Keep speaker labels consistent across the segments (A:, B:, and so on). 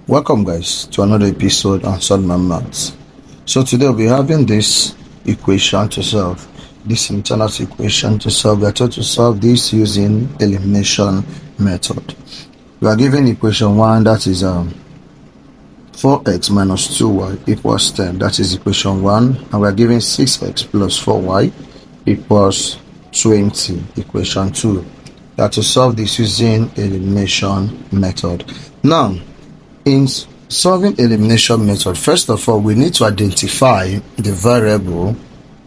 A: Welcome guys to another episode on surdmanmaths. So today we'll be having this equation to solve, this simultaneous equation to solve. We are taught to solve this using elimination method. We are given equation 1, that is 4x minus 2y equals 10. That is equation 1. And we are given 6x plus 4y equals 20, equation 2. We are to solve this using elimination method. Now, in solving elimination method, first of all, we need to identify the variable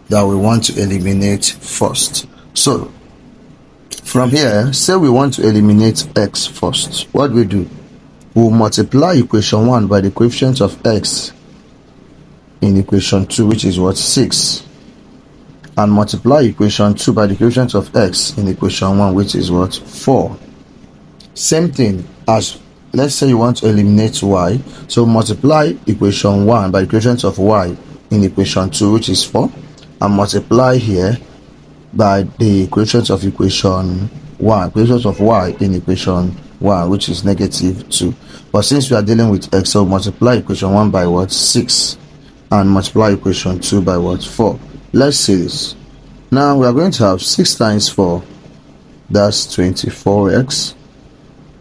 A: that we want to eliminate first. So from here, say we want to eliminate x first. What we do? We'll multiply equation 1 by the coefficient of x in equation 2, which is what? 6. And multiply equation 2 by the coefficient of x in equation 1, which is what? 4. Same thing as, let's say you want to eliminate y. So multiply equation 1 by the coefficient of y in equation 2, which is 4. And multiply here by the coefficient of equation 1, coefficient of y in equation 1, which is negative 2. But since we are dealing with x, so multiply equation 1 by what? 6. And multiply equation 2 by what? 4. Let's see this. Now we are going to have 6 times 4. That's 24x.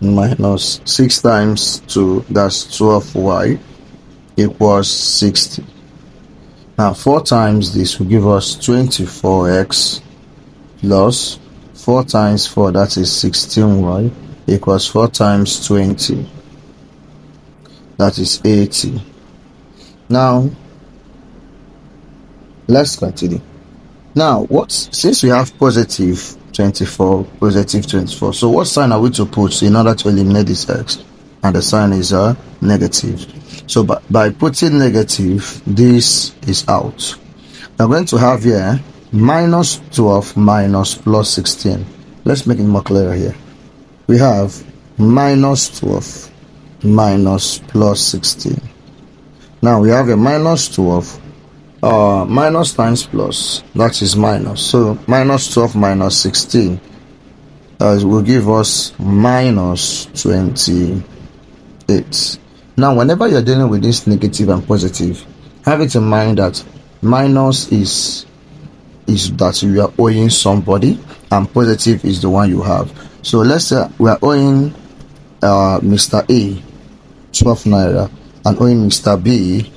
A: Minus 6 times 2, that's 12y, equals 60. Now 4 times this will give us 24x plus 4 times 4, that is 16y, equals 4 times 20, that is 80. Now let's continue. Now since we have positive 24, positive 24, so what sign are we to put in order to eliminate this x? And the sign is negative. So by putting negative, this is out. We're going to have here minus 12 minus plus 16. Let's make it more clear here. We have minus 12 minus plus 16. Now we have a minus 12 minus times plus, that is minus. So minus 12 minus 16 will give us minus 28. Now whenever you're dealing with this negative and positive, have it in mind that minus is that you are owing somebody, and positive is the one you have. So let's say we are owing Mr. A 12 naira and owing Mr. B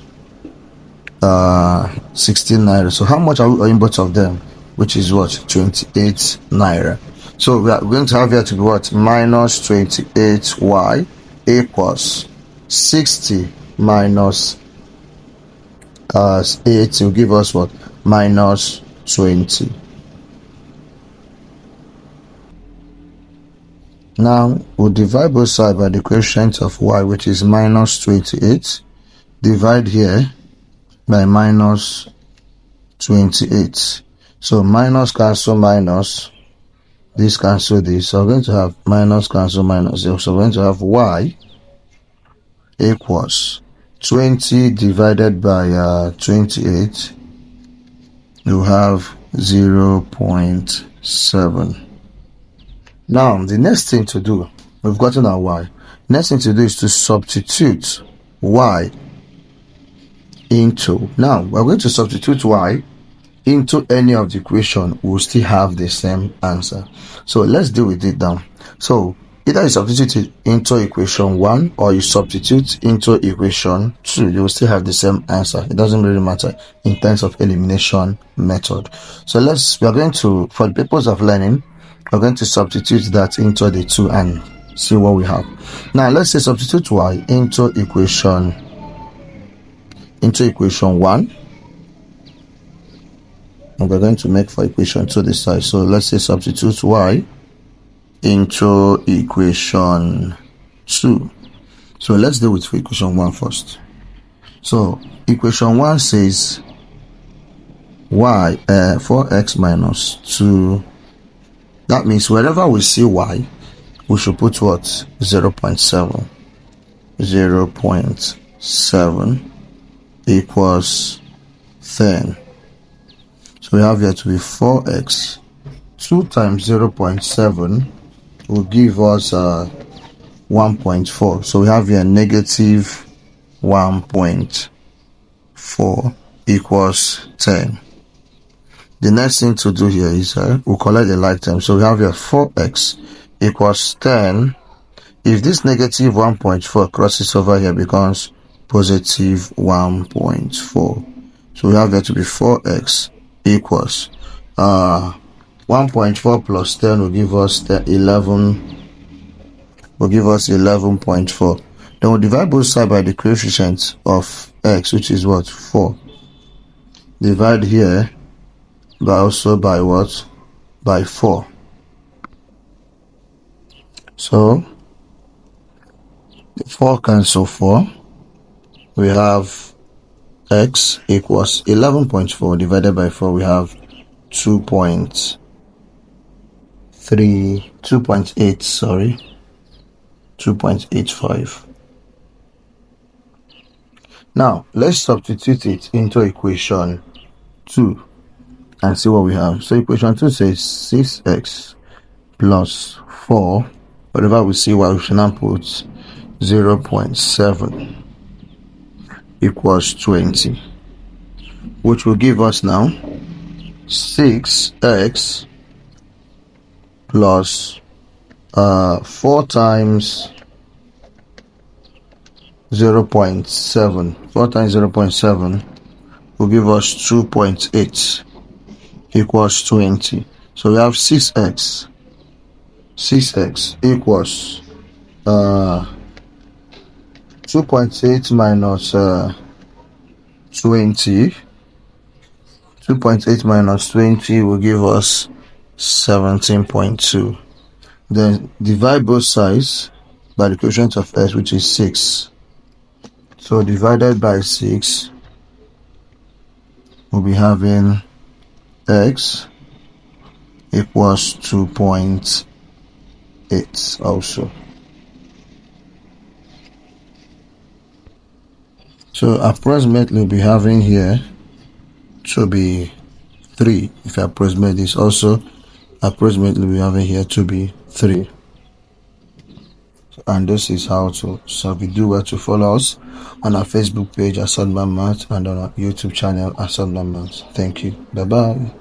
A: 16 naira. So how much are we owing both of them? Which is what? 28 naira. So we are going to have here to be what? Minus 28y equals 60 minus 8 will give us what? Minus 20. Now we'll divide both sides by the coefficient of y, which is minus 28. Divide here by minus 28. So minus cancel minus, this cancel this. So we're going to have minus cancel minus 0. So we're going to have y equals 20 divided by 28. You have 0.7. Now the next thing to do, we've gotten our y. Next thing to do is to substitute y into, now we're going to substitute y into any of the equation. We'll still have the same answer. So let's deal with it now. So either you substitute it into equation 1 or you substitute into equation 2, you will still have the same answer. It doesn't really matter in terms of elimination method. So we are going to, for the purpose of learning, we're going to substitute that into the 2 and see what we have. Now let's say substitute y into equation 1, and we're going to make for equation 2 this side. So let's say substitute y into equation 2. So let's deal with equation 1 first. So equation 1 says y 4x minus 2. That means wherever we see y, we should put what? 0.7. 0.7 equals 10. So we have here to be 4x. 2 times 0.7 will give us 1.4. So we have here negative 1.4 equals 10. The next thing to do here is we'll collect the like term. So we have here 4x equals 10. If this negative 1.4 crosses over here, becomes positive 1.4. So we have here to be 4x equals 1.4 plus 10 will give us 11.4. Then we'll divide both sides by the coefficient of x, which is what? 4. Divide here by also by what? By 4. So 4 cancel 4. We have x equals 11.4 divided by 4. We have 2.8. Sorry, 2.85. Now let's substitute it into equation 2 and see what we have. So equation 2 says 6x plus 4. Whatever we see, we should now put 0.7 equals 20, which will give us now 6x plus 4 times 0.7. 4 times 0.7 will give us 2.8 equals 20. So we have 6x equals 2.8 minus 20. 2.8 minus 20 will give us 17.2. Then divide both sides by the quotient of x, which is 6. So divided by 6, we'll be having x equals 2.8 also. So approximately we'll be having here to be 3. If I approximate this, also approximately we have here to be 3. And this is how to solve it. Do well to follow us on our Facebook page at SIMULTANEOUS and on our YouTube channel at SIMULTANEOUS. Thank you. Bye bye.